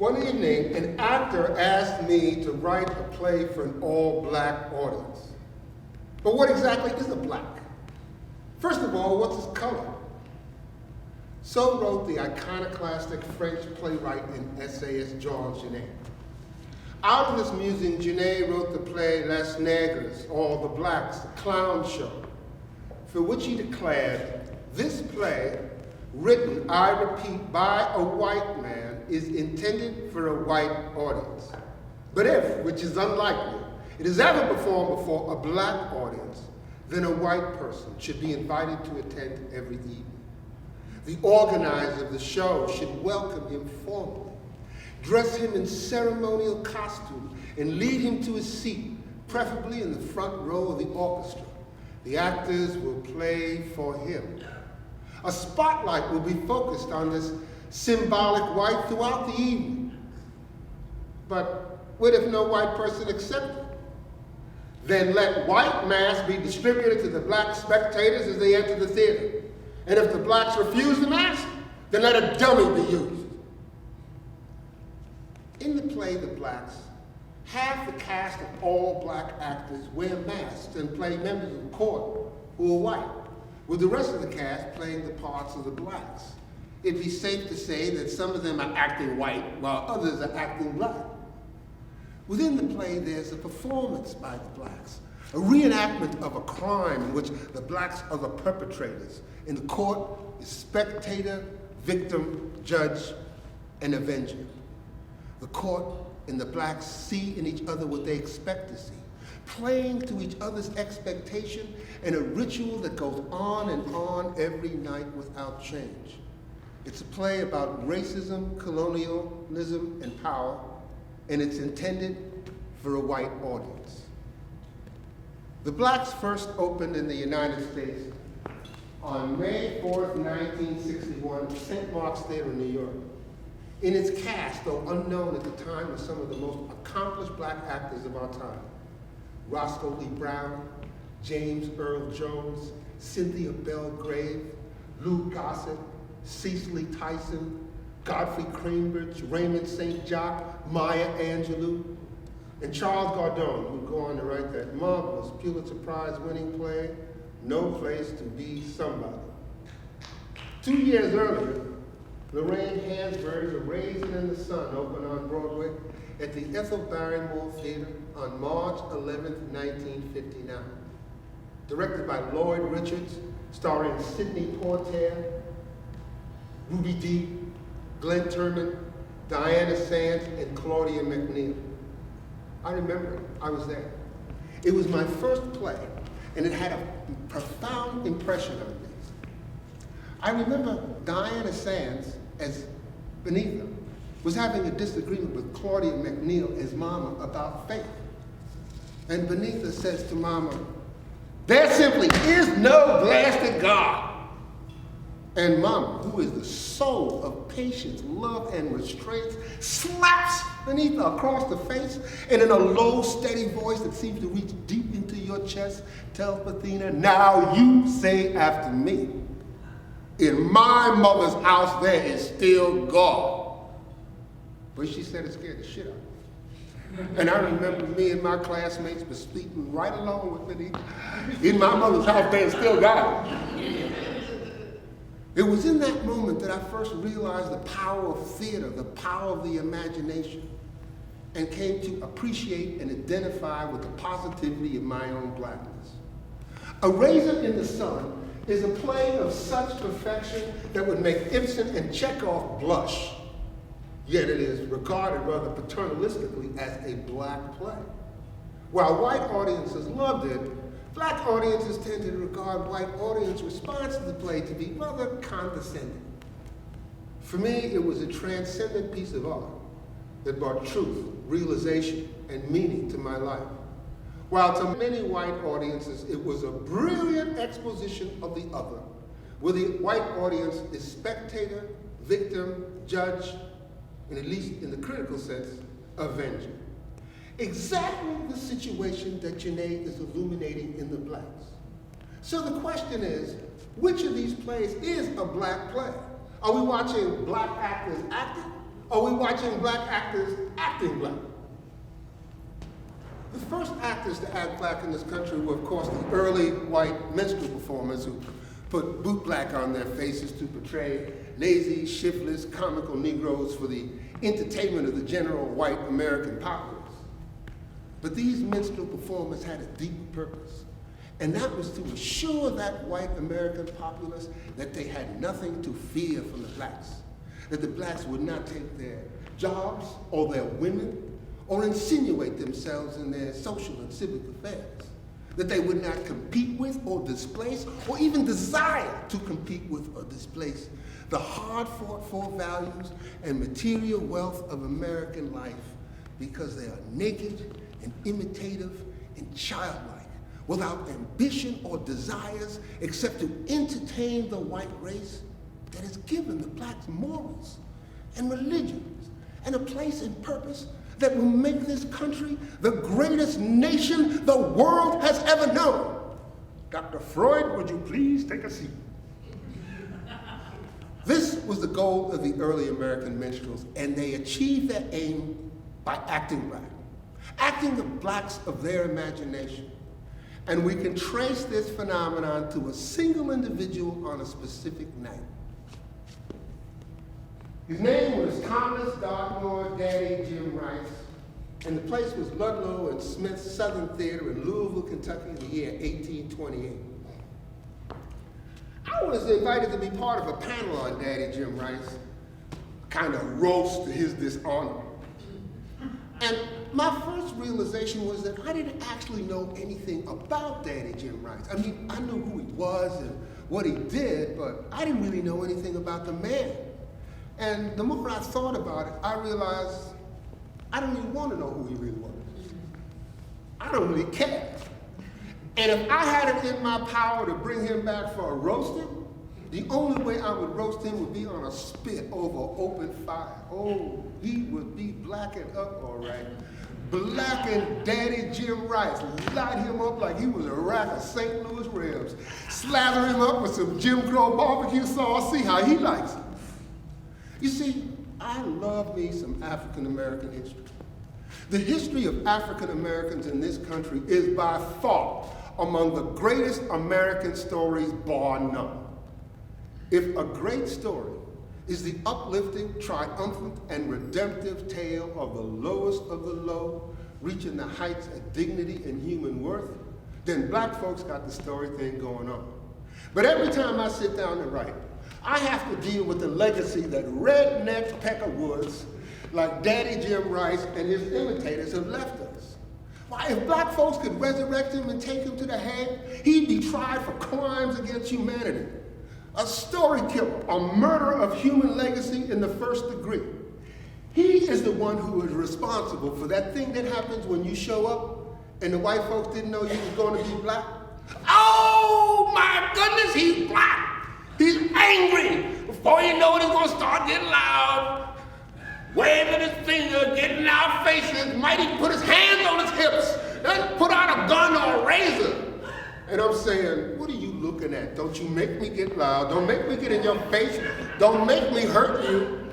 One evening, an actor asked me to write a play for an all-black audience. But what exactly is a black? First of all, what's his color? So wrote the iconoclastic French playwright and essayist Georges Genet. Out of this musing, Genet wrote the play Les Nègres, or The Blacks, the clown show, for which he declared, this play, written, I repeat, by a white man, is intended for a white audience. But if, which is unlikely, it is ever performed before a black audience, then a white person should be invited to attend every evening. The organizer of the show should welcome him formally, dress him in ceremonial costume, and lead him to his seat, preferably in the front row of the orchestra. The actors will play for him. A spotlight will be focused on this symbolic white throughout the evening. But what if no white person accepts it? Then let white masks be distributed to the black spectators as they enter the theater. And if the blacks refuse the mask, then let a dummy be used. In the play, The Blacks, half the cast of all black actors wear masks and play members of the court who are white, with the rest of the cast playing the parts of the blacks. It'd be safe to say that some of them are acting white while others are acting black. Within the play, there's a performance by the blacks, a reenactment of a crime in which the blacks are the perpetrators. In the court is spectator, victim, judge, and avenger. The court and the blacks see in each other what they expect to see, playing to each other's expectation in a ritual that goes on and on every night without change. It's a play about racism, colonialism, and power, and it's intended for a white audience. The Blacks first opened in the United States on May 4th, 1961, at St. Mark's Theater in New York. In its cast, though unknown at the time, were some of the most accomplished black actors of our time. Roscoe Lee Brown, James Earl Jones, Cynthia Belgrave, Lou Gossett, Cecily Tyson, Godfrey Cambridge, Raymond St. Jacques, Maya Angelou, and Charles Gardone, who would go on to write that marvelous Pulitzer Prize-winning play, No Place to Be Somebody. 2 years earlier, Lorraine Hansberry's A Raisin in the Sun opened on Broadway at the Ethel Barrymore Theater on March 11, 1959. Directed by Lloyd Richards, starring Sidney Poitier, Ruby Dee, Glenn Turman, Diana Sands, and Claudia McNeil. I remember it. I was there. It was my first play, and it had a profound impression on me. I remember Diana Sands as Benita was having a disagreement with Claudia McNeil as Mama about faith. And Benita says to Mama, there simply is no blasted God. And Mama, who is the soul of patience, love, and restraint, slaps Benita across the face, and in a low, steady voice that seems to reach deep into your chest, tells Bethina, now you say after me, in my mother's house there is still God. But she said it scared the shit out of me. And I remember me and my classmates were sleeping right along with Benita. In my mother's house there is still God. It was in that moment that I first realized the power of theater, the power of the imagination, and came to appreciate and identify with the positivity of my own blackness. A Raisin in the Sun is a play of such perfection that would make Ibsen and Chekhov blush, yet it is regarded rather paternalistically as a black play. While white audiences loved it, black audiences tend to regard white audience response to the play to be rather condescending. For me, it was a transcendent piece of art that brought truth, realization, and meaning to my life. While to many white audiences, it was a brilliant exposition of the other, where the white audience is spectator, victim, judge, and at least in the critical sense, avenger. Exactly the situation that Genet is illuminating in The Blacks. So the question is, which of these plays is a black play? Are we watching black actors acting, Are we watching black actors acting black? The first actors to act black in this country were, of course, the early white minstrel performers who put bootblack on their faces to portray lazy, shiftless, comical Negroes for the entertainment of the general white American populace. But these minstrel performers had a deeper purpose, and that was to assure that white American populace that they had nothing to fear from the blacks, that the blacks would not take their jobs or their women or insinuate themselves in their social and civic affairs, that they would not compete with or displace or even desire to compete with or displace the hard-fought-for values and material wealth of American life because they are naked and imitative and childlike, without ambition or desires except to entertain the white race that has given the blacks morals and religions and a place and purpose that will make this country the greatest nation the world has ever known. Dr. Freud, would you please take a seat? This was the goal of the early American minstrels, and they achieved that aim by acting black, acting the blacks of their imagination. And we can trace this phenomenon to a single individual on a specific night. His name was Thomas Dartmoor Daddy Jim Rice, and the place was Ludlow and Smith's Southern Theater in Louisville, Kentucky in the year 1828. I was invited to be part of a panel on Daddy Jim Rice, kind of roast to his dishonor. And my first realization was that I didn't actually know anything about Daddy Jim Rice. I mean, I knew who he was and what he did, but I didn't really know anything about the man. And the more I thought about it, I realized I don't even want to know who he really was. I don't really care. And if I had it in my power to bring him back for a roasting, the only way I would roast him would be on a spit over open fire. Oh, he would be blackened up all right. Blackened Daddy Jim Rice. Light him up like he was a rack of St. Louis ribs. Slather him up with some Jim Crow barbecue sauce. See how he likes it. You see, I love me some African American history. The history of African Americans in this country is by far among the greatest American stories, bar none. If a great story is the uplifting, triumphant, and redemptive tale of the lowest of the low, reaching the heights of dignity and human worth, then black folks got the story thing going on. But every time I sit down to write, I have to deal with the legacy that redneck peckerwoods like Daddy Jim Rice and his imitators have left us. Why, if black folks could resurrect him and take him to the Hague, he'd be tried for crimes against humanity. A story killer, a murder of human legacy in the first degree. He is the one who is responsible for that thing that happens when you show up and the white folks didn't know you was going to be black. Oh my goodness, he's black. He's angry. Before you know it, he's going to start getting loud, waving his finger, getting in our faces, might even put his hands on his hips, then put out a gun or a razor. And I'm saying, what are you looking at? Don't you make me get loud. Don't make me get in your face. Don't make me hurt you.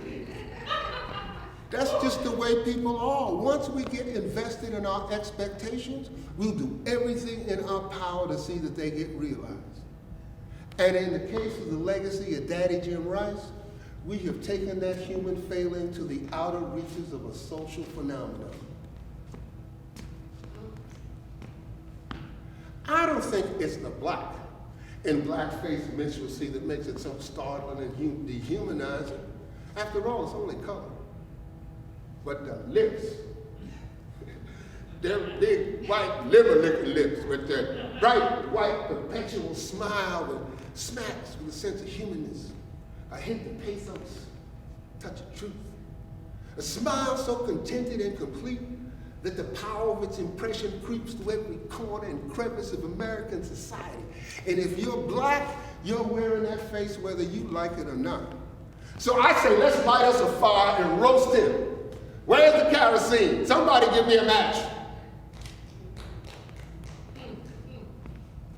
That's just the way people are. Once we get invested in our expectations, we'll do everything in our power to see that they get realized. And in the case of the legacy of Daddy Jim Rice, we have taken that human failing to the outer reaches of a social phenomenon. I don't think it's the black in blackface minstrelsy that makes it so startling and dehumanizing. After all, it's only color. But the lips, them big white liver-licking lips with their bright white perpetual smile that smacks with a sense of humanness, a hint of pathos, a touch of truth. A smile so contented and complete that the power of its impression creeps to every corner and crevice of American society. And if you're black, you're wearing that face whether you like it or not. So I say, let's light us a fire and roast him. Where's the kerosene? Somebody give me a match.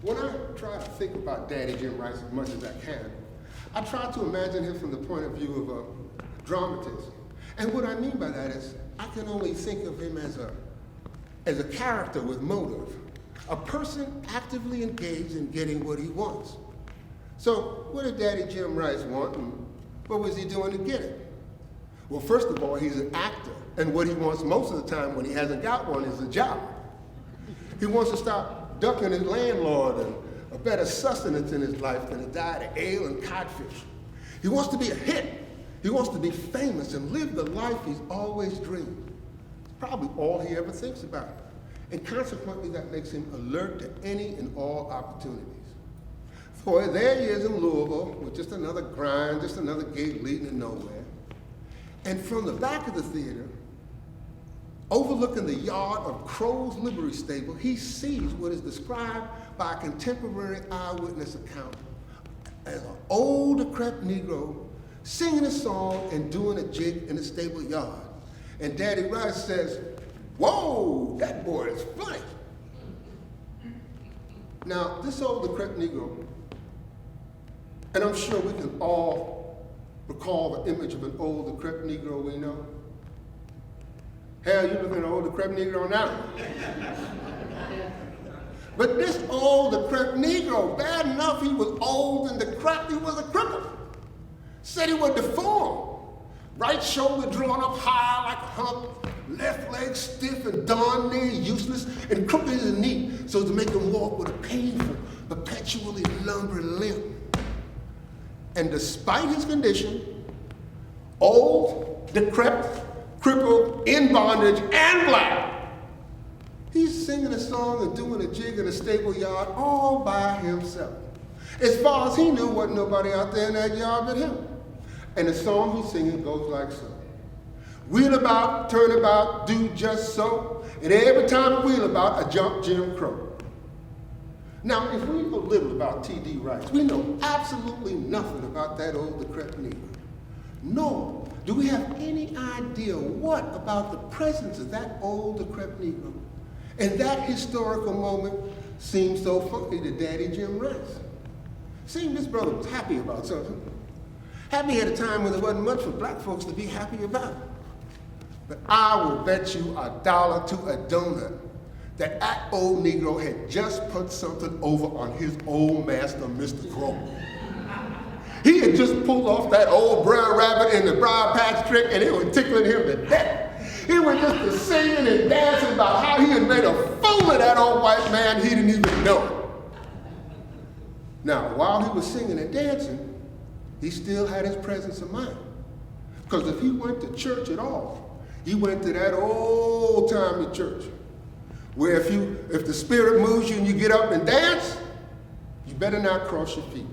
When I try to think about Daddy Jim Rice as much as I can, I try to imagine him from the point of view of a dramatist. And what I mean by that is, I can only think of him as a character with motive, a person actively engaged in getting what he wants. So what did Daddy Jim Rice want, and what was he doing to get it? Well, first of all, he's an actor, and what he wants most of the time when he hasn't got one is a job. He wants to stop ducking his landlord and a better sustenance in his life than a diet of ale and codfish. He wants to be a hit. He wants to be famous and live the life he's always dreamed. It's probably all he ever thinks about. And consequently, that makes him alert to any and all opportunities. So there he is in Louisville with just another grind, just another gate leading to nowhere. And from the back of the theater, overlooking the yard of Crow's livery stable, he sees what is described by a contemporary eyewitness account as an old, decrepit Negro singing a song and doing a jig in the stable yard. And Daddy Rice says, "Whoa, that boy is funny." Now, this old, decrepit Negro, and I'm sure we can all recall the image of an old, decrepit Negro we know. Hell, you're looking at an old, decrepit Negro now. But this old, decrepit Negro, bad enough he was old and decrepit, he was a cripple. Said he was deformed. Right shoulder drawn up high like a hump, left leg stiff and darn near useless, and crooked as a knee so to make him walk with a painful, perpetually lumbering limp. And despite his condition, old, decrepit, crippled, in bondage, and black, he's singing a song and doing a jig in a stable yard all by himself. As far as he knew, wasn't nobody out there in that yard but him. And the song he's singing goes like so. Wheel about, turn about, do just so, and every time I wheel about, I jump Jim Crow. Now, if we know little about T.D. Rice, we know absolutely nothing about that old decrepit Negro. Nor do we have any idea what about the presence of that old decrepit Negro and that historical moment seems so funny to Daddy Jim Rice. Seemed this brother was happy about something. Happy at a time when there wasn't much for black folks to be happy about. But I will bet you $1 to a donut that old Negro had just put something over on his old master, Mr. Crow. He had just pulled off that old brown rabbit in the Briar Patch trick, and it was tickling him to death. He was just singing and dancing about how he had made a fool of that old white man he didn't even know. Now, while he was singing and dancing, he still had his presence of mind. Because if he went to church at all, he went to that old-timey church where if the spirit moves you and you get up and dance, you better not cross your feet.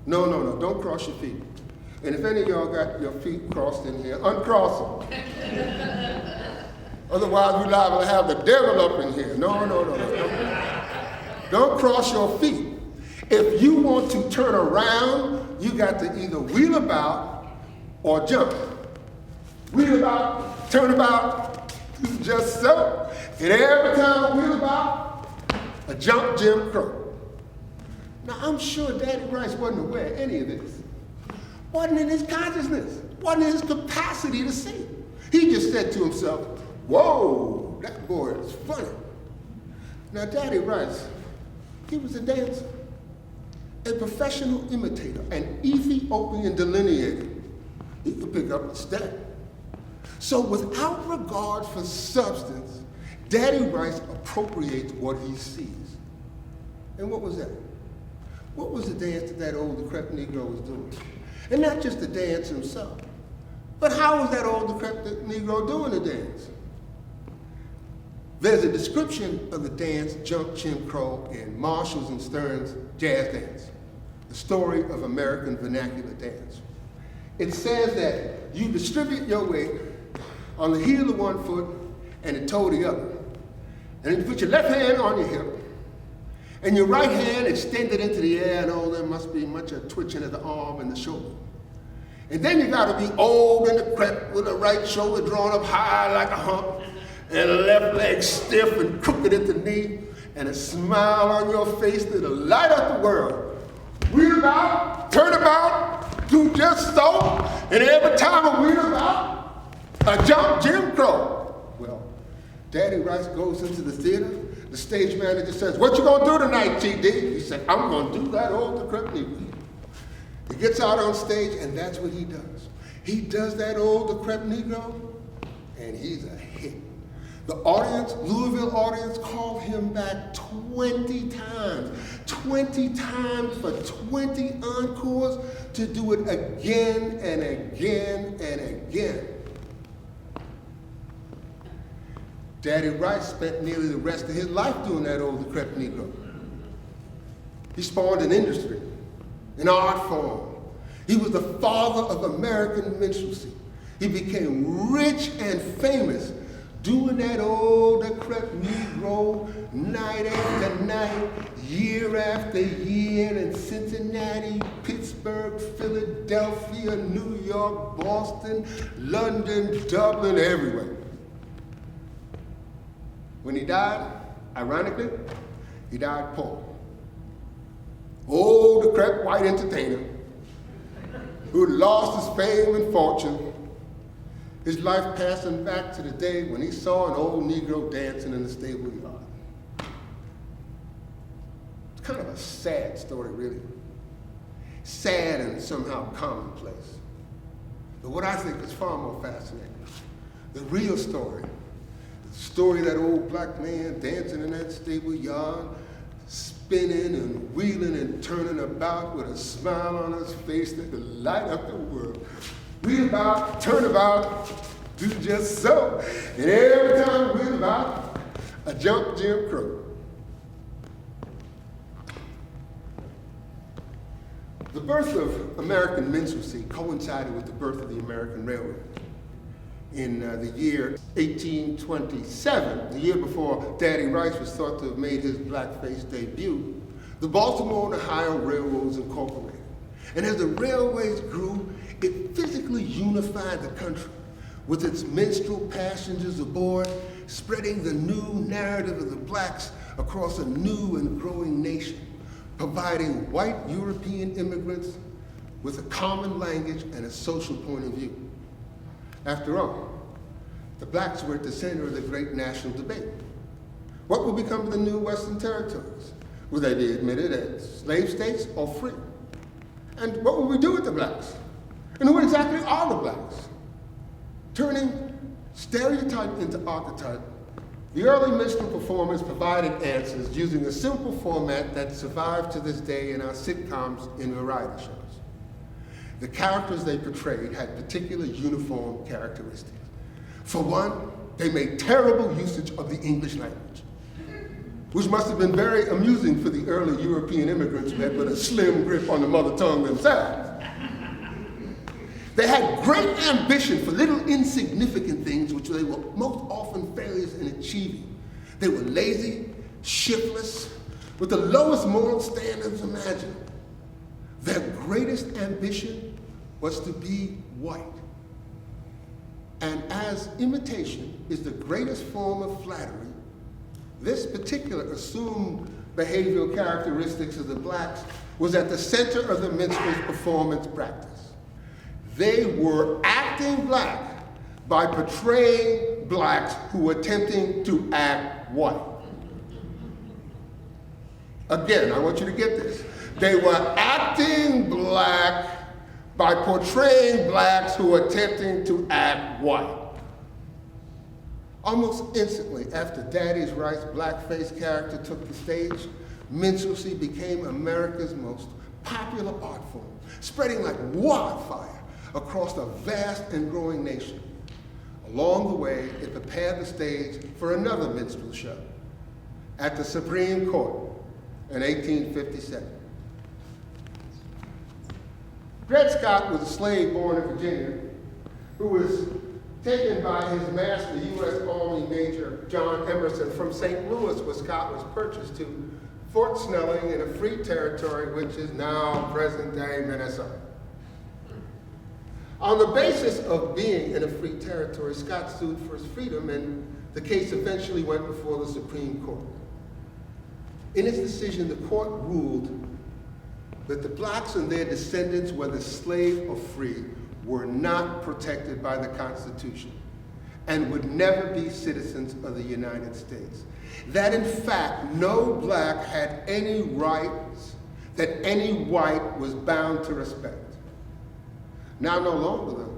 No, don't cross your feet. And if any of y'all got your feet crossed in here, uncross them. Otherwise, we're liable to have the devil up in here. No. Don't cross your feet. If you want to turn around, you got to either wheel about or jump. Wheel about, turn about, just so. And every time I wheel about, I jump Jim Crow. Now, I'm sure Daddy Rice wasn't aware of any of this. Wasn't in his consciousness. Wasn't in his capacity to see. He just said to himself, "Whoa, that boy is funny." Now, Daddy Rice, he was a dancer, a professional imitator, an Ethiopian delineator. He could pick up a step. So without regard for substance, Daddy Rice appropriates what he sees. And what was that? What was the dance that old decrepit Negro was doing? And not just the dance himself, but how was that old decrepit Negro doing the dance? There's a description of the dance Jump Jim Crow in Marshall's and Stern's Jazz Dance, the story of American vernacular dance. It says that you distribute your weight on the heel of one foot and the toe of the other. And you put your left hand on your hip and your right hand extended into the air, and oh, there must be much of twitching of the arm and the shoulder. And then you gotta be old and decrepit with the right shoulder drawn up high like a hump and the left leg stiff and crooked at the knee and a smile on your face that'll light up the world. Wheel about, turn about, do just so, and every time I wheel about, Jump Jim Crow. Well, Daddy Rice goes into the theater. The stage manager says, "What you gonna do tonight, TD?" He said, "I'm gonna do that old decrepit Negro." He gets out on stage, and that's what he does. He does that old decrepit Negro, and he's a hit. The audience, Louisville audience, called him back 20 times. 20 times for 20 encores to do it again and again and again. Daddy Rice spent nearly the rest of his life doing that old decrepit Negro. He spawned an industry, an art form. He was the father of American minstrelsy. He became rich and famous doing that old decrepit Negro night after night, year after year in Cincinnati, Pittsburgh, Philadelphia, New York, Boston, London, Dublin, everywhere. When he died, ironically, he died poor. Old decrepit white entertainer who had lost his fame and fortune. His life passing back to the day when he saw an old Negro dancing in the stable yard. It's kind of a sad story, really. Sad and somehow commonplace. But what I think is far more fascinating, the real story, the story of that old black man dancing in that stable yard, spinning and wheeling and turning about with a smile on his face that could light up the world. Wheel about, turn about, do just so. And every time wheel about, a jump Jim Crow. The birth of American minstrelsy coincided with the birth of the American Railroad. In the year 1827, the year before Daddy Rice was thought to have made his blackface debut, the Baltimore and Ohio Railroads incorporated. And as the railways grew, it physically unified the country with its minstrel passengers aboard, spreading the new narrative of the blacks across a new and growing nation, providing white European immigrants with a common language and a social point of view. After all, the blacks were at the center of the great national debate. What would become of the new Western territories? Would they be admitted as slave states or free? And what would we do with the blacks? And who exactly are the blacks? Turning stereotype into archetype, the early minstrel performers provided answers using a simple format that survived to this day in our sitcoms and variety shows. The characters they portrayed had particular uniform characteristics. For one, they made terrible usage of the English language, which must have been very amusing for the early European immigrants who had but a slim grip on the mother tongue themselves. They had great ambition for little insignificant things which they were most often failures in achieving. They were lazy, shiftless, with the lowest moral standards imaginable. Their greatest ambition was to be white. And as imitation is the greatest form of flattery, this particular assumed behavioral characteristics of the blacks was at the center of the minstrel's performance practice. They were acting black by portraying blacks who were attempting to act white. Again, I want you to get this. They were acting black by portraying blacks who were attempting to act white. Almost instantly after Daddy Rice's blackface character took the stage, minstrelsy became America's most popular art form, spreading like wildfire across a vast and growing nation. Along the way, it prepared the stage for another minstrel show at the Supreme Court in 1857. Dred Scott was a slave born in Virginia who was taken by his master, U.S. Army Major John Emerson, from St. Louis, where Scott was purchased, to Fort Snelling in a free territory, which is now present-day Minnesota. On the basis of being in a free territory, Scott sued for his freedom, and the case eventually went before the Supreme Court. In its decision, the court ruled that the blacks and their descendants, whether slave or free, were not protected by the Constitution. and would never be citizens of the United States. That in fact, no black had any rights that any white was bound to respect. Now no longer the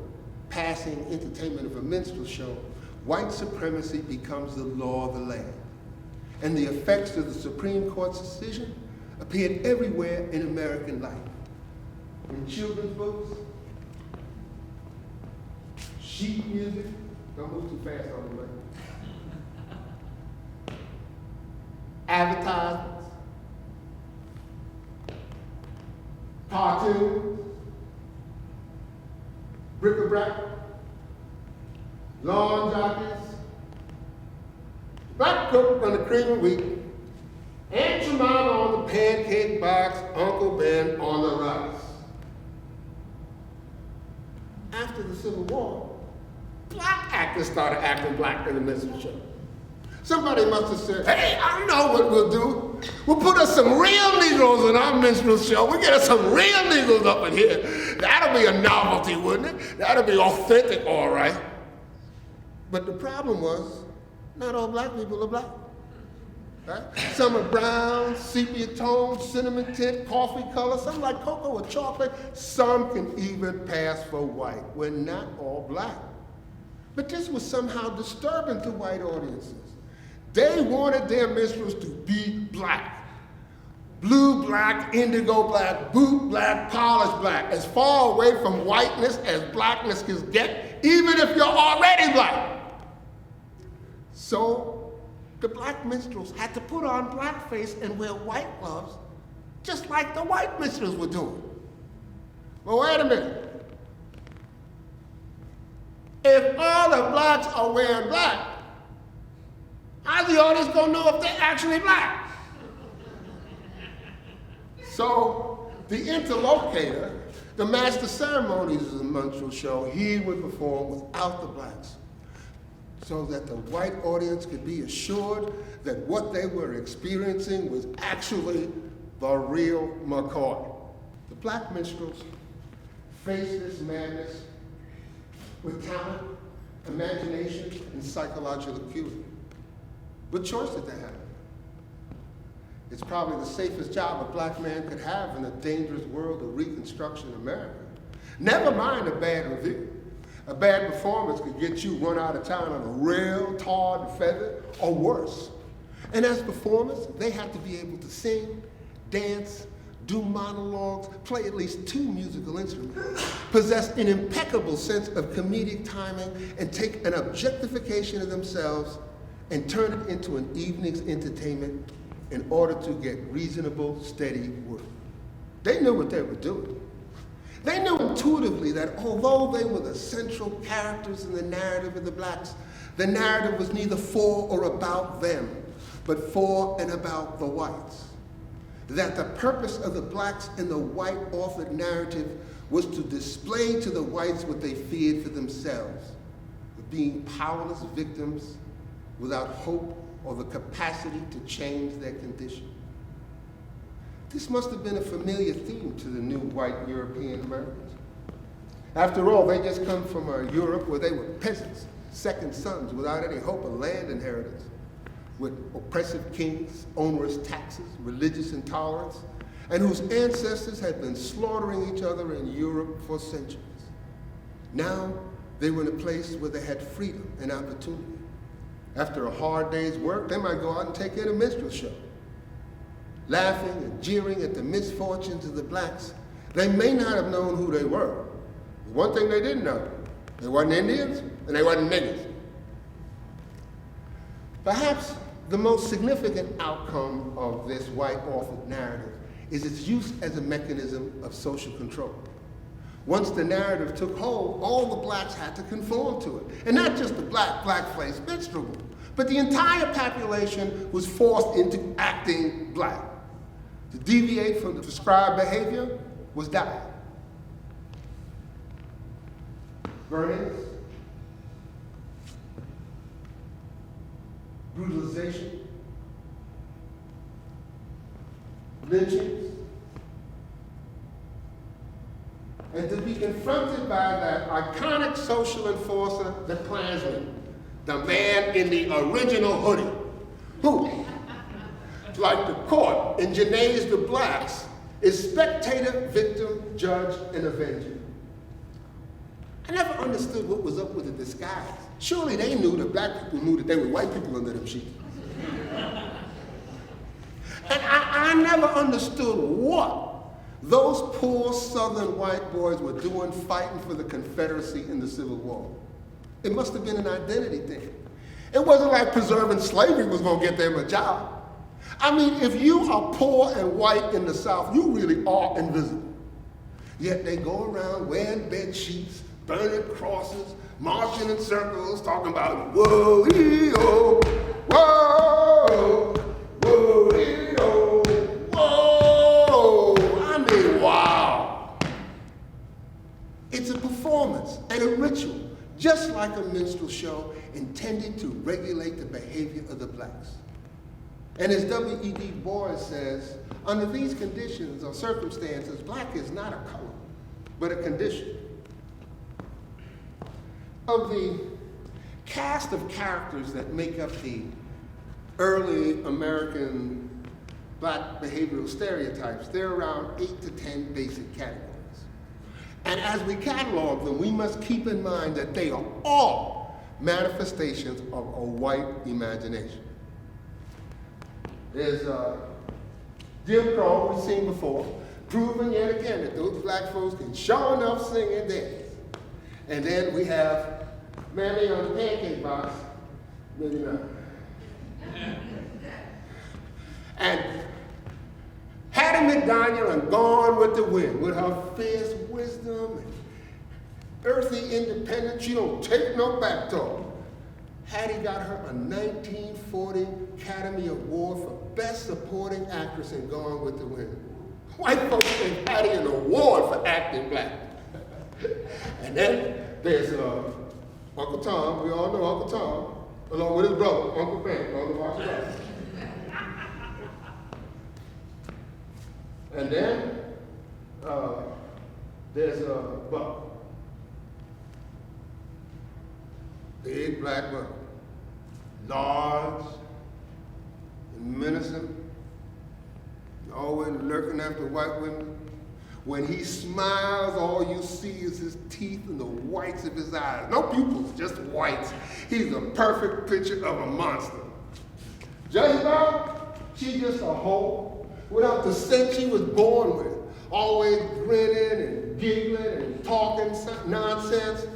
passing entertainment of a minstrel show, white supremacy becomes the law of the land. And the effects of the Supreme Court's decision appeared everywhere in American life. In children's books, sheet music, don't move too fast on the way. Advertisements, cartoons, bric-a-brac, lawn jockeys, black cook on the cream of wheat, Aunt Jemima on the pancake box, Uncle Ben on the rice. After the Civil War, black actors started acting black in the minstrel show. Somebody must have said, hey, I know what we'll do. We'll put us some real Negroes in our minstrel show. We'll get us some real Negroes up in here. That'll be a novelty, wouldn't it? That'll be authentic, all right. But the problem was, not all black people are black. Right? Some are brown, sepia tone, cinnamon tint, coffee color, some like cocoa or chocolate. Some can even pass for white. We're not all black. But this was somehow disturbing to white audiences. They wanted their minstrels to be black. Blue black, indigo black, boot black, polished black, as far away from whiteness as blackness can get, even if you're already black. So the black minstrels had to put on blackface and wear white gloves, just like the white minstrels were doing. Well, wait a minute. If all the blacks are wearing black, how's the audience gonna know if they're actually black? So the interlocutor, the master ceremonies of the minstrel show, he would perform without the blacks, so that the white audience could be assured that what they were experiencing was actually the real McCoy. The black minstrels faced this madness with talent, imagination, and psychological acuity. What choice did they have? It's probably the safest job a black man could have in the dangerous world of Reconstruction America. Never mind a bad review. A bad performance could get you run out of town on a rail, tarred and feathered, or worse. And as performers, they had to be able to sing, dance, do monologues, play at least 2 musical instruments, possess an impeccable sense of comedic timing, and take an objectification of themselves and turn it into an evening's entertainment in order to get reasonable, steady work. They knew what they were doing. They knew intuitively that although they were the central characters in the narrative of the blacks, the narrative was neither for or about them, but for and about the whites. That the purpose of the blacks in the white authored narrative was to display to the whites what they feared for themselves, being powerless victims without hope or the capacity to change their condition. This must have been a familiar theme to the new white European Americans. After all, they just come from a Europe where they were peasants, second sons without any hope of land inheritance, with oppressive kings, onerous taxes, religious intolerance, and whose ancestors had been slaughtering each other in Europe for centuries. Now, they were in a place where they had freedom and opportunity. After a hard day's work, they might go out and take in a minstrel show. Laughing and jeering at the misfortunes of the blacks, they may not have known who they were. One thing they didn't know, they wasn't Indians and they wasn't niggers. Perhaps the most significant outcome of this white authored narrative is its use as a mechanism of social control. Once the narrative took hold, all the blacks had to conform to it. And not just the black-faced minstrel group, but the entire population was forced into acting black. To deviate from the prescribed behavior was die. Burnings, brutalization, lynchings, and to be confronted by that iconic social enforcer, the Klansman, the man in the original hoodie, who, like the court in Genèse de Blacks, is spectator, victim, judge, and avenger. I never understood what was up with the disguise. Surely they knew that black people knew that there were white people under them sheets. And I never understood what those poor Southern white boys were doing fighting for the Confederacy in the Civil War. It must have been an identity thing. It wasn't like preserving slavery was going to get them a job. I mean, if you are poor and white in the South, you really are invisible. Yet they go around wearing bed sheets, burning crosses, marching in circles, talking about whoa-ee-oh, whoa, whoa-ee-oh, whoa. I mean, wow. It's a performance and a ritual, just like a minstrel show intended to regulate the behavior of the blacks. And as W.E.B. Du Bois says, under these conditions or circumstances, black is not a color, but a condition. Of the cast of characters that make up the early American black behavioral stereotypes, there are around 8 to 10 basic categories. And as we catalog them, we must keep in mind that they are all manifestations of a white imagination. There's Jim Crow, we've seen before, proving yet again that those black folks can sure enough sing and dance. And then we have Mammy on the pancake box, maybe not. And Hattie McDaniel and Gone with the Wind, with her fierce wisdom and earthy independence, she don't take no back talk. Hattie got her a 1940 Academy Award for Best Supporting Actress in Gone with the Wind. White folks gave Hattie an award for acting black. And then there's Uncle Tom, we all know Uncle Tom, along with his brother, Uncle Ben, on the watch right. And then there's Buck. Big black Buck. Large and menacing, always lurking after white women. When he smiles, all you see is his teeth and the whites of his eyes. No pupils, just whites. He's a perfect picture of a monster. Jezebel, she's just a hoe without the sense she was born with. Always grinning and giggling and talking nonsense.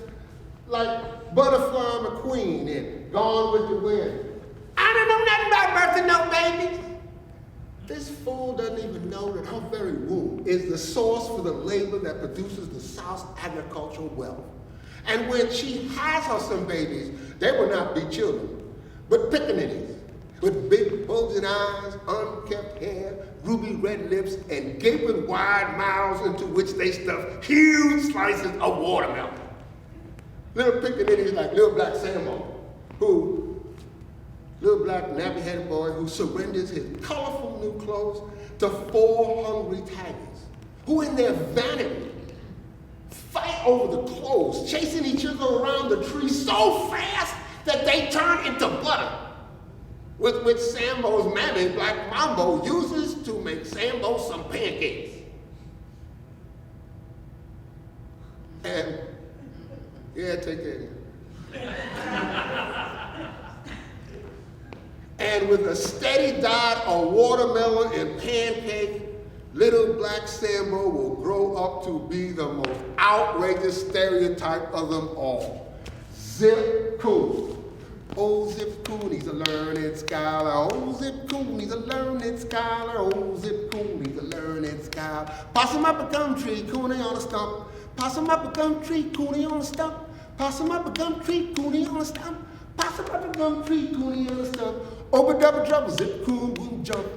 Like Butterfly McQueen in Gone with the Wind. I don't know nothing about birthing no babies. This fool doesn't even know that her very womb is the source for the labor that produces the South's agricultural wealth. And when she has her some babies, they will not be children, but pickaninnies, with big bulging eyes, unkempt hair, ruby red lips, and gaping wide mouths into which they stuff huge slices of watermelon. Little pickaninnies like little black Sammo, little black nappy-headed boy who surrenders his colorful new clothes to 4 hungry tigers, who in their vanity fight over the clothes, chasing each other around the tree so fast that they turn into butter, with which Sambo's mammy, Black Mambo, uses to make Sambo some pancakes. And, yeah, take care. And with a steady diet of watermelon and pancake, little black Sambo will grow up to be the most outrageous stereotype of them all. Zip Coon. Oh, Zip Coon, he's a learned scholar. Oh, Zip Coon, he's a learned scholar. Oh, Zip Coon, he's a learned scholar. Possum up a gum tree, Cooney on a stump. Possum up a gum tree, Cooney on a stump. Possum up a gum tree, Cooney on a stump. Possum up a gum tree, Cooney on a stump. Over double trouble, Zip Coon wouldn't jump.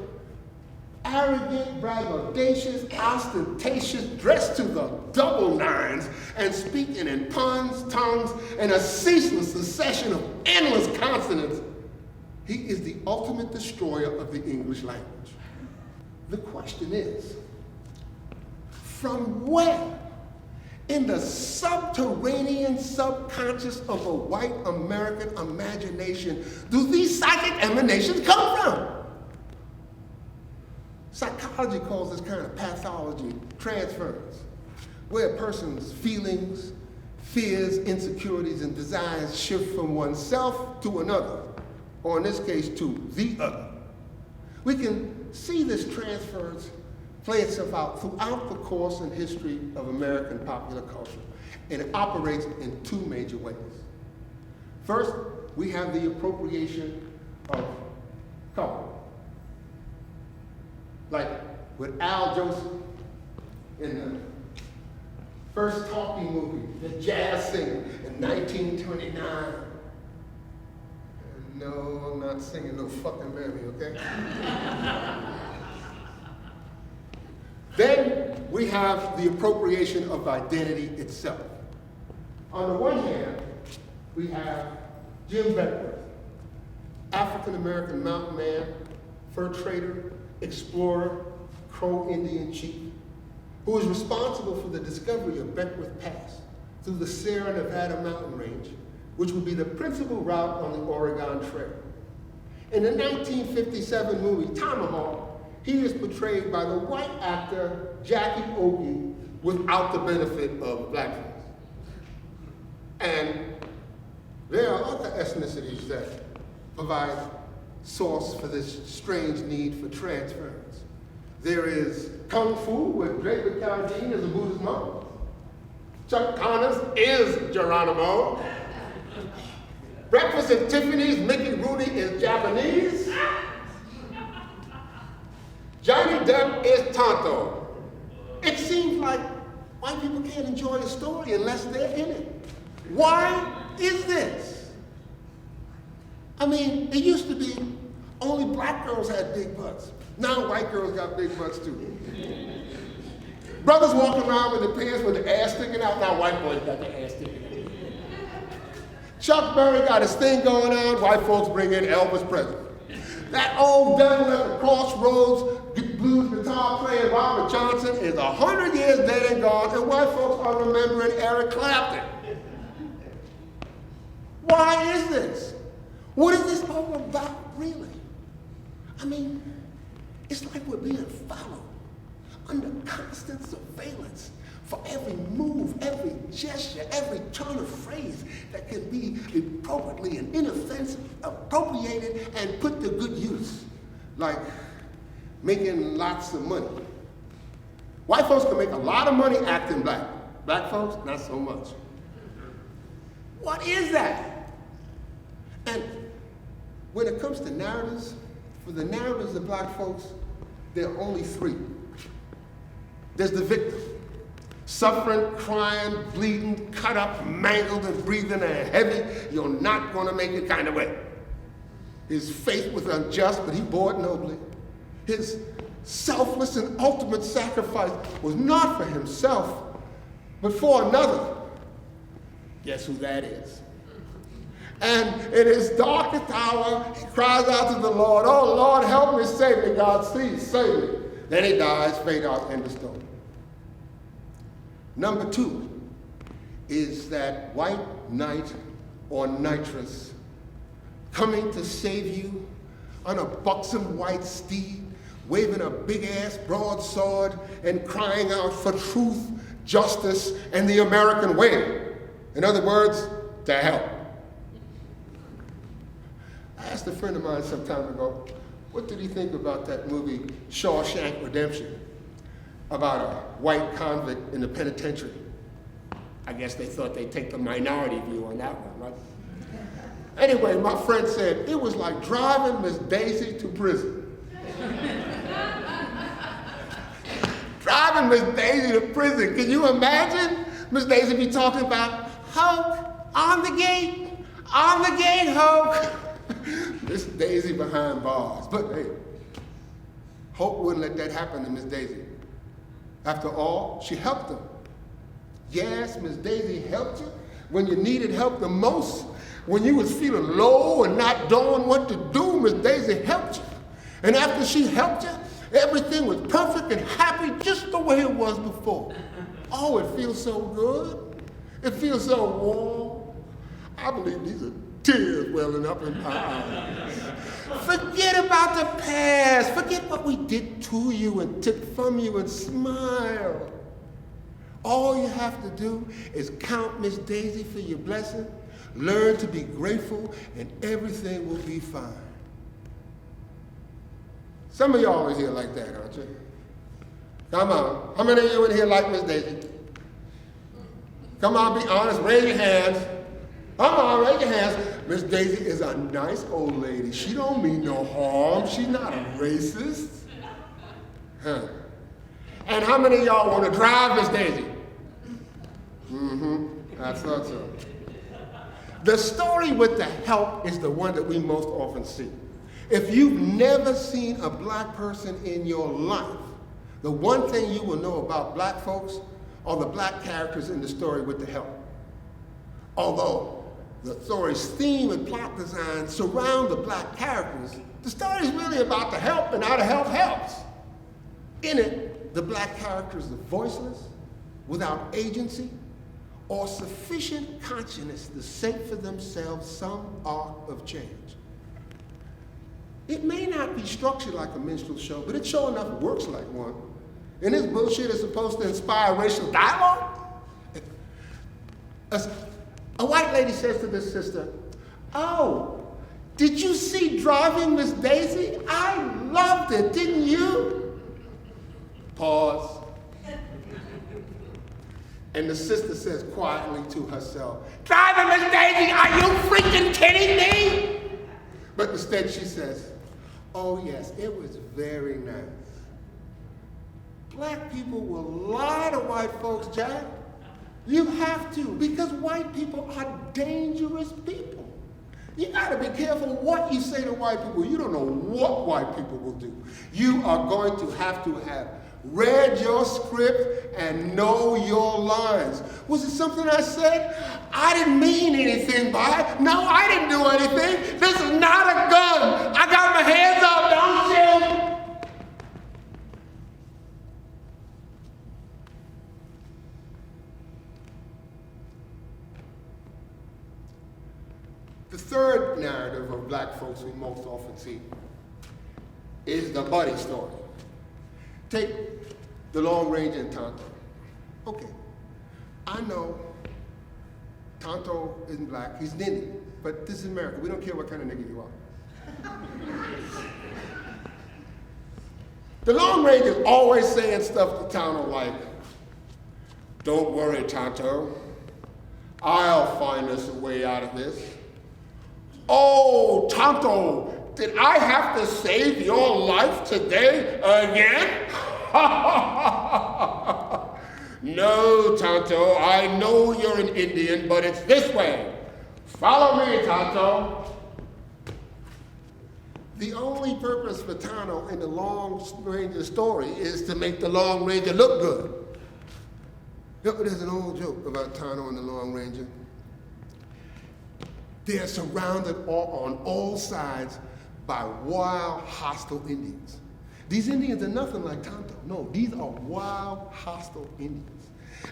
Arrogant, braggadocious, ostentatious, dressed to the double nines, and speaking in puns, tongues, and a ceaseless succession of endless consonants. He is the ultimate destroyer of the English language. The question is, from where in the subterranean subconscious of a white American imagination do these psychic emanations come from? Psychology calls this kind of pathology transference, where a person's feelings, fears, insecurities, and desires shift from oneself to another, or in this case, to the other. We can see this transference play itself out throughout the course and history of American popular culture, and it operates in two major ways. First, we have the appropriation of color. Like with Al Joseph in the first talking movie, The Jazz Singer, in 1929. And no, I'm not singing no fucking baby, okay? Then we have the appropriation of identity itself. On the one hand, we have Jim Beckwourth, African-American mountain man, fur trader, explorer, Crow Indian chief, who was responsible for the discovery of Beckwourth Pass through the Sierra Nevada mountain range, which would be the principal route on the Oregon Trail. In the 1957 movie Tomahawk, he is portrayed by the white actor Jackie Ogie without the benefit of blackface. And there are other ethnicities that provide source for this strange need for transference. There is Kung Fu with David Carradine as a Buddhist monk. Chuck Connors is Geronimo. Breakfast at Tiffany's, Mickey Rooney is Japanese. Johnny Depp is Tonto. It seems like white people can't enjoy a story unless they're in it. Why is this? I mean, it used to be only black girls had big butts. Now white girls got big butts too. Brothers walking around with their pants with their ass sticking out. Now white boys got their ass sticking out. Chuck Berry got his thing going on. White folks bring in Elvis Presley. That old devil at the crossroads, blues guitar playing Robert Johnson is 100 years dead and gone, and white folks are remembering Eric Clapton. Why is this? What is this all about, really? I mean, it's like we're being followed, under constant surveillance for every move, every gesture, every turn of phrase that can be appropriately and inoffensive, appropriated and put to good use, like making lots of money. White folks can make a lot of money acting black. Black folks, not so much. What is that? And when it comes to narratives, for the narratives of black folks, there are only three. There's the victim, suffering, crying, bleeding, cut up, mangled, and breathing a heavy, you're not gonna make it kind of way. His faith was unjust, but he bore it nobly. His selfless and ultimate sacrifice was not for himself, but for another. Guess who that is? And in his darkest hour, he cries out to the Lord, "Oh Lord, help me, save me, God, please save me." Then he dies, fade out, end of story. Number two is that white knight or nitress coming to save you on a buxom white steed, waving a big-ass broadsword and crying out for truth, justice, and the American way. In other words, to help. I asked a friend of mine some time ago, what did he think about that movie Shawshank Redemption, about a white convict in the penitentiary? I guess they thought they'd take the minority view on that one, right? Anyway, my friend said, it was like driving Miss Daisy to prison. Driving Miss Daisy to prison. Can you imagine Miss Daisy be talking about, "Hope, on the gate, Hope." Miss Daisy behind bars. But hey, Hope wouldn't let that happen to Miss Daisy. After all, she helped him. Yes, Miss Daisy helped you when you needed help the most. When you was feeling low and not knowing what to do, Miss Daisy helped you. And after she helped you, everything was perfect and happy just the way it was before. Oh, it feels so good. It feels so warm. I believe these are tears welling up in my eyes. Forget about the past. Forget what we did to you and took from you and smile. All you have to do is count Miss Daisy for your blessing, learn to be grateful, and everything will be fine. Some of y'all is here like that, aren't you? Come on. How many of you in here like Miss Daisy? Come on, be honest. Raise your hands. Come on, raise your hands. Miss Daisy is a nice old lady. She don't mean no harm. She's not a racist. Huh. And how many of y'all want to drive Miss Daisy? I thought so. The story with the help is the one that we most often see. If you've never seen a black person in your life, the one thing you will know about black folks are the black characters in the story with the help. Although the story's theme and plot design surround the black characters, the story is really about the help and how the help helps. In it, the black characters are voiceless, without agency, or sufficient consciousness to shape for themselves some arc of change. It may not be structured like a minstrel show, but it sure enough works like one. And this bullshit is supposed to inspire racial dialogue? A white lady says to this sister, "Oh, did you see Driving Miss Daisy? I loved it, didn't you?" Pause. And the sister says quietly to herself, "Driving Miss Daisy, are you freaking kidding me?" But instead she says, "Oh yes, it was very nice." Black people will lie to white folks, Jack. You have to, because white people are dangerous people. You gotta be careful what you say to white people. You don't know what white people will do. You are going to have read your script and know your lines. Was it something I said? I didn't mean anything by it. No, I didn't do anything. This is not a gun. I got my hands up, don't shoot. The third narrative of black folks we most often see is the buddy story. Take the Long Ranger and Tonto. Okay, I know Tonto isn't black, he's Indian, but this is America. We don't care what kind of nigga you are. The Long Ranger's always saying stuff to Tonto like, "Don't worry, Tonto. I'll find us a way out of this." "Oh, Tonto, did I have to save your life today again?" "No, Tonto, I know you're an Indian, but it's this way. Follow me, Tonto." The only purpose for Tonto in the Long Ranger story is to make the Long Ranger look good. There's an old joke about Tonto and the Long Ranger. They're surrounded on all sides by wild, hostile Indians. These Indians are nothing like Tonto. No, these are wild, hostile Indians.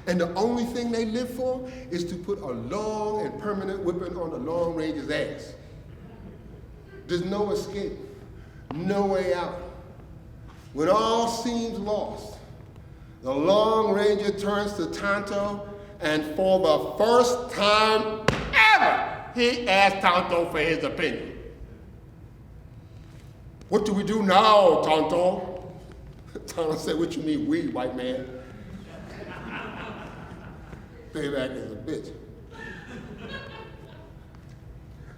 And the only thing they live for is to put a long and permanent whipping on the Long Ranger's ass. There's no escape, no way out. When all seems lost, the Long Ranger turns to Tonto, and for the first time ever, he asked Tonto for his opinion. "What do we do now, Tonto?" Tonto said, "What you mean we, white man?" Payback is a bitch.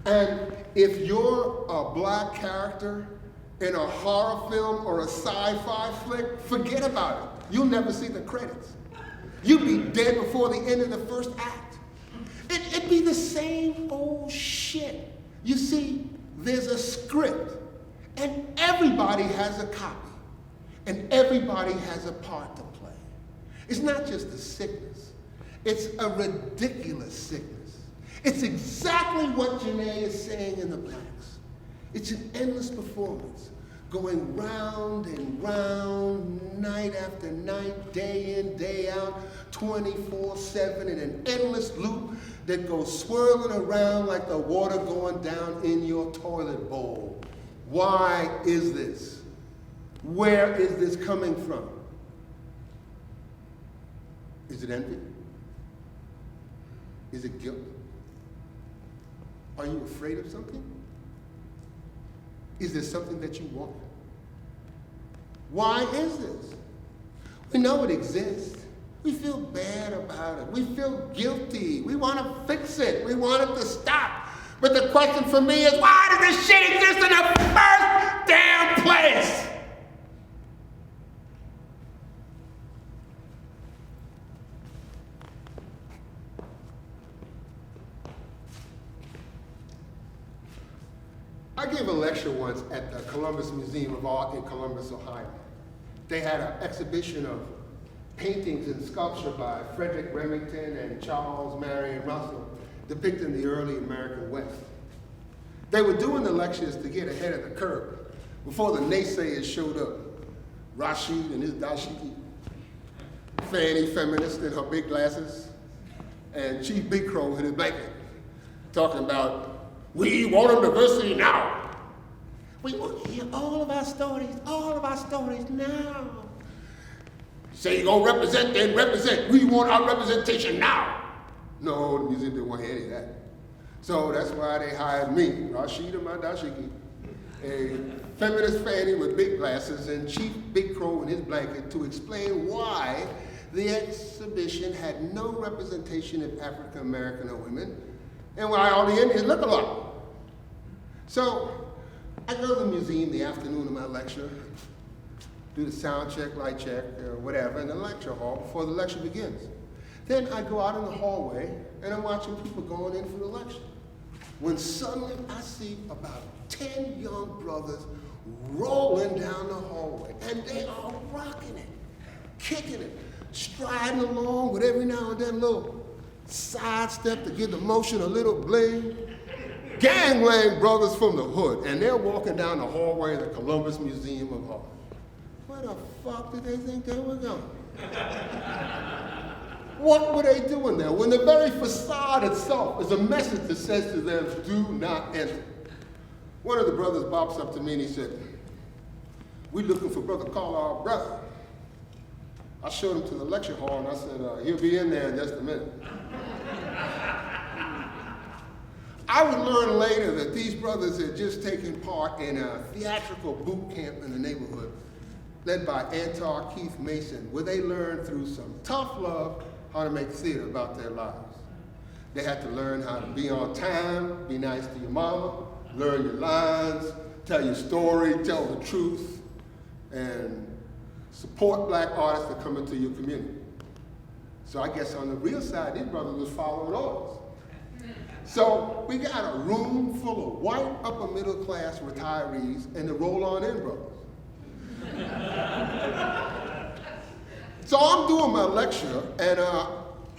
And if you're a black character in a horror film or a sci-fi flick, forget about it. You'll never see the credits. You'll be dead before the end of the first act. It'd be the same old shit. You see, there's a script, and everybody has a copy, and everybody has a part to play. It's not just a sickness. It's a ridiculous sickness. It's exactly what Janae is saying in The Blacks. It's an endless performance, going round and round, night after night, day in, day out, 24/7 in an endless loop that goes swirling around like the water going down in your toilet bowl. Why is this? Where is this coming from? Is it envy? Is it guilt? Are you afraid of something? Is there something that you want? Why is this? We know it exists. We feel bad about it. We feel guilty. We want to fix it. We want it to stop. But the question for me is, why does this shit exist in the first damn place? I gave a lecture once at the Columbus Museum of Art in Columbus, Ohio. They had an exhibition of paintings and sculpture by Frederick Remington and Charles Marion Russell depicting the early American West. They were doing the lectures to get ahead of the curve before the naysayers showed up. Rashid and his dashiki, Fanny, feminist in her big glasses, and Chief Big Crow in his blanket, talking about, we want diversity now. We want to hear all of our stories now. Say you're gonna represent, then represent. We want our representation now. No, the museum didn't want to hear any of that. So that's why they hired me, Rashida Madashiki, a feminist Fanny with big glasses and Chief Big Crow in his blanket to explain why the exhibition had no representation of African American women and why all the Indians look alike. So I go to the museum the afternoon of my lecture, do the sound check, light check, whatever, in the lecture hall before the lecture begins. Then I go out in the hallway and I'm watching people going in for the lecture. When suddenly I see about 10 young brothers rolling down the hallway, and they are rocking it, kicking it, striding along with every now and then a little sidestep to give the motion a little bling. Gangland brothers from the hood, and they're walking down the hallway of the Columbus Museum of Art. Where the fuck did they think they were going? What were they doing there when the very facade itself is a message that says to them, do not enter? One of the brothers bops up to me and he said, we're looking for Brother Carlyle, brother. I showed him to the lecture hall and I said, he'll be in there in just a minute. I would learn later that these brothers had just taken part in a theatrical boot camp in the neighborhood led by Antar Keith Mason, where they learned through some tough love how to make theater about their lives. They had to learn how to be on time, be nice to your mama, learn your lines, tell your story, tell the truth, and support black artists that come into your community. So I guess on the real side, these brothers was following orders. So we got a room full of white upper middle class retirees and the roll on in brothers. So I'm doing my lecture and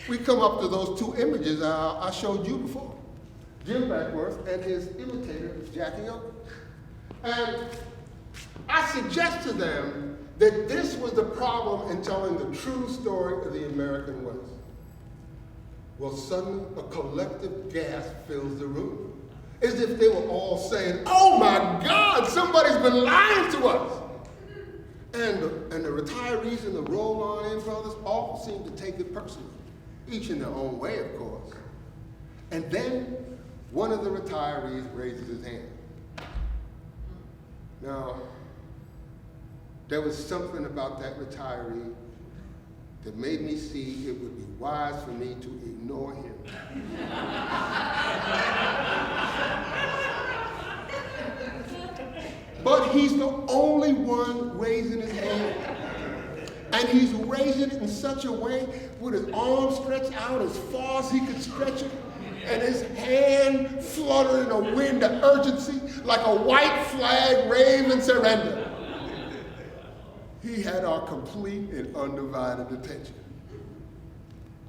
we come up to those two images I showed you before. Jim Beckworth and his imitator, Jackie Oakes. And I suggest to them that this was the problem in telling the true story of the American West. Well, suddenly a collective gasp fills the room, as if they were all saying, oh my God, somebody's been lying to us. And the retirees and the roll-on-in brothers all seem to take it personally, each in their own way, of course. And then one of the retirees raises his hand. Now, there was something about that retiree that made me see it would be wise for me to ignore him. But he's the only one raising his hand. And he's raising it in such a way with his arms stretched out as far as he could stretch it, and his hand fluttering in a wind of urgency like a white flag wave in surrender. He had our complete and undivided attention.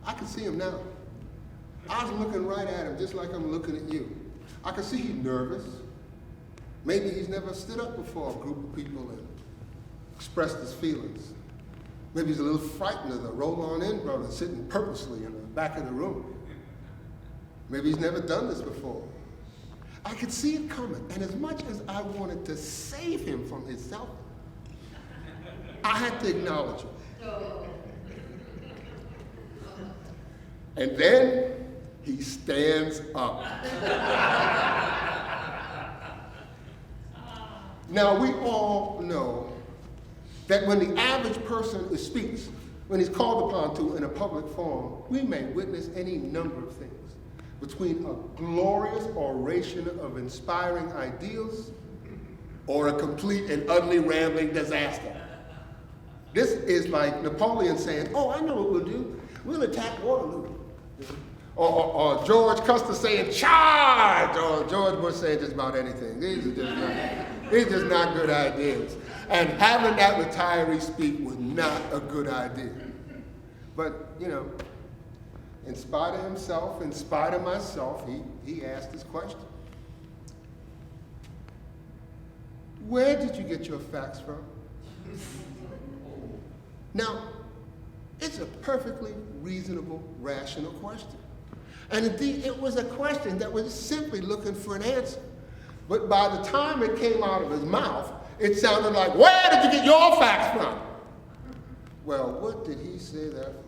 I can see him now. I was looking right at him just like I'm looking at you. I could see he's nervous. Maybe he's never stood up before a group of people and expressed his feelings. Maybe he's a little frightened of the roll-on-in brother sitting purposely in the back of the room. Maybe he's never done this before. I could see it coming, and as much as I wanted to save him from himself, I had to acknowledge him. And then he stands up. Now, we all know that when the average person speaks, when he's called upon to in a public forum, we may witness any number of things, between a glorious oration of inspiring ideals or a complete and utterly rambling disaster. This is like Napoleon saying, oh, I know what we'll do. We'll attack Waterloo. Or George Custer saying, charge! Or George Bush saying just about anything. These are just not good ideas. And having that retiree speak was not a good idea. But, you know, in spite of himself, in spite of myself, he asked this question. Where did you get your facts from? Now, it's a perfectly reasonable, rational question. And indeed, it was a question that was simply looking for an answer. But by the time it came out of his mouth, it sounded like, where did you get your facts from? Well, what did he say that for?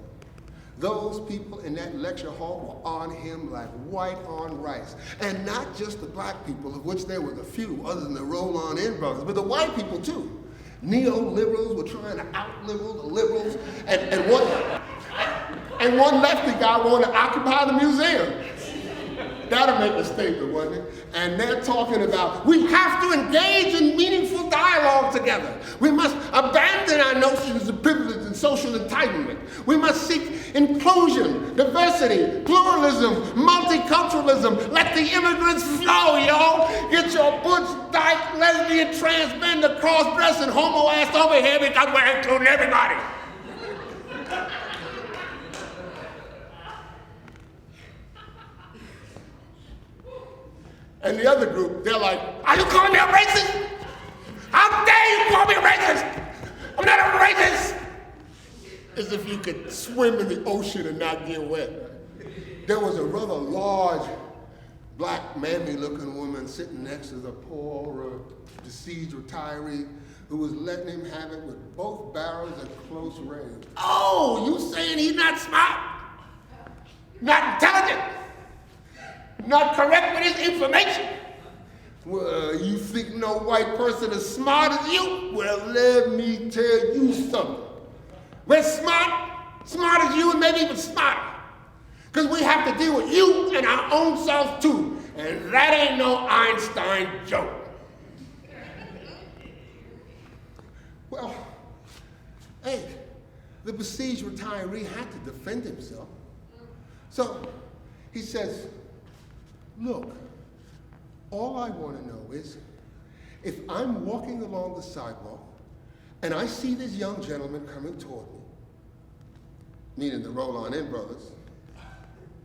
Those people in that lecture hall were on him like white on rice. And not just the black people, of which there was a few, other than the roll-on-in brothers, but the white people too. Neo-liberals were trying to out-liberal the liberals, and one lefty guy wanted to occupy the museum. That'll make a statement, wouldn't it? And they're talking about, we have to engage in meaningful dialogue together. We must abandon our notions of privilege and social entitlement. We must seek inclusion, diversity, pluralism, multiculturalism. Let the immigrants flow, yo. Get your butch, dyke, lesbian, transgender, cross-dressing, homo ass over here because we're including everybody. And the other group, they're like, are you calling me a racist? How dare you call me a racist? I'm not a racist. As if you could swim in the ocean and not get wet. There was a rather large, black, manly-looking woman sitting next to the poor, deceased retiree who was letting him have it with both barrels at close range. Oh, you saying he's not smart? Not intelligent? Not correct with his information? Well, you think no white person is smart as you? Well, let me tell you something. We're smart as you, and maybe even smarter. Because we have to deal with you and our own self too. And that ain't no Einstein joke. Well, hey, the besieged retiree had to defend himself. So he says, look, all I want to know is, if I'm walking along the sidewalk and I see this young gentleman coming toward me, meaning the roll-on-in brothers,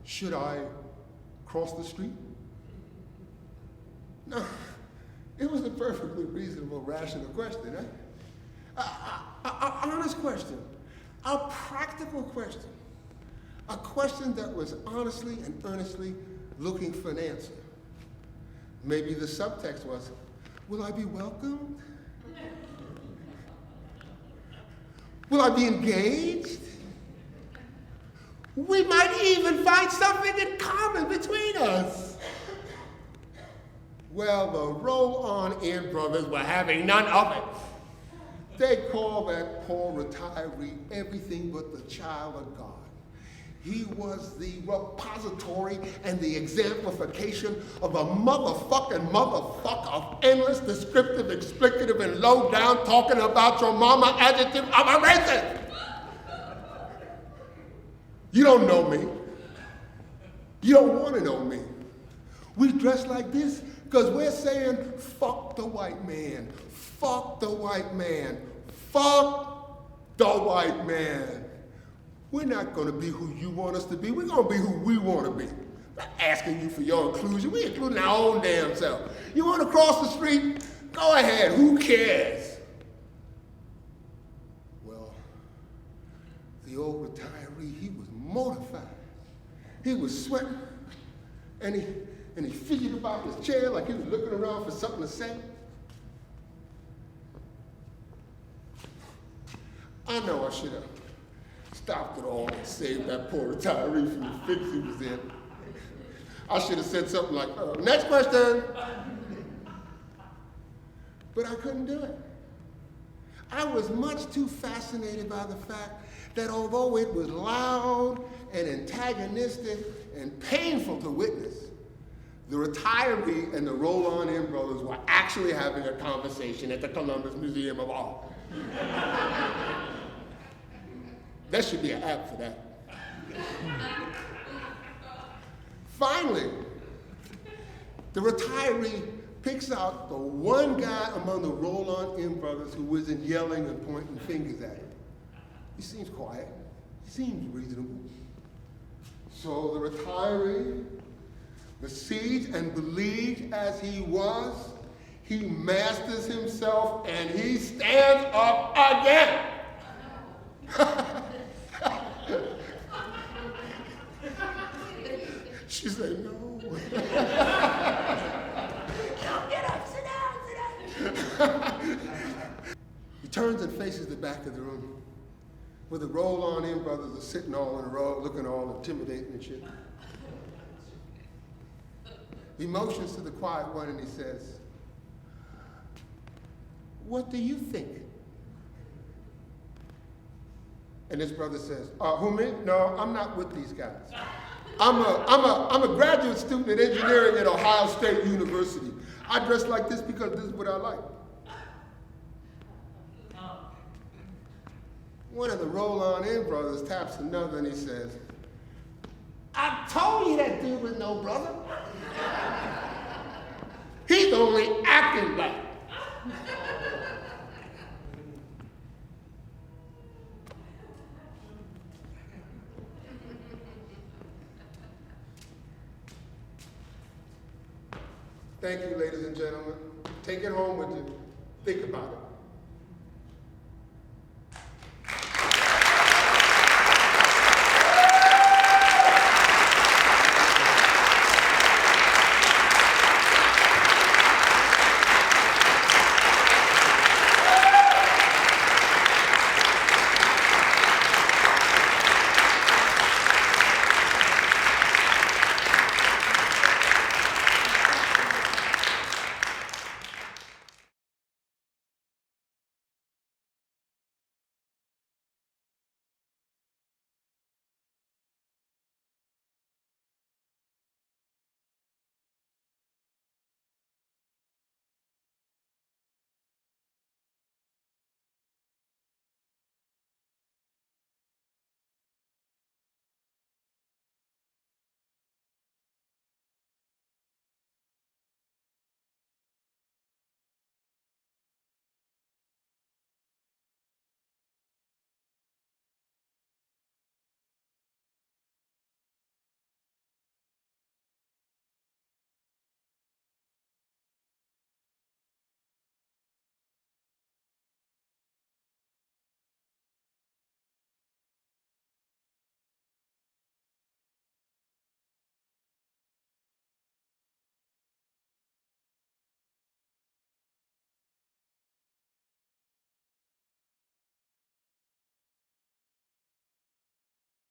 should I cross the street? No, it was a perfectly reasonable, rational question, eh? An honest question, a practical question, a question that was honestly and earnestly looking for an answer. Maybe the subtext was, will I be welcomed? Will I be engaged? We might even find something in common between us. Well, the roll-on-in brothers were having none of it. They called that poor retiree everything but the child of God. He was the repository and the exemplification of a motherfucker of endless, descriptive, explicative, and low-down talking about your mama adjective of a racist. You don't know me. You don't want to know me. We dress like this because we're saying, fuck the white man, fuck the white man, fuck the white man. We're not going to be who you want us to be. We're going to be who we want to be. Not asking you for your inclusion. We including our own damn self. You want to cross the street? Go ahead. Who cares? Well, the old retiree, he was mortified. He was sweating, and he fidgeted about his chair like he was looking around for something to say. I know I should have stopped it all and saved that poor retiree from the fix he was in. I should have said something like, next question. But I couldn't do it. I was much too fascinated by the fact that although it was loud and antagonistic and painful to witness, the retiree and the roll-on-in brothers were actually having a conversation at the Columbus Museum of Art. There should be an app for that. Finally, the retiree picks out the one guy among the roll-on-in brothers who isn't yelling and pointing fingers at him. He seems quiet. He seems reasonable. So the retiree, besieged and believed as he was, he masters himself and he stands up again. She said, no. Get up, sit down. He turns and faces the back of the room, where the roll-on-in brothers are sitting all in a row, looking all intimidating and shit. He motions to the quiet one and he says, what do you think? And this brother says, who, me? No, I'm not with these guys. I'm a graduate student in engineering at Ohio State University. I dress like this because this is what I like. One of the roll-on-in brothers taps another and he says, I told you that dude was no brother. He's only acting black. Thank you, ladies and gentlemen. Take it home with you. Think about it.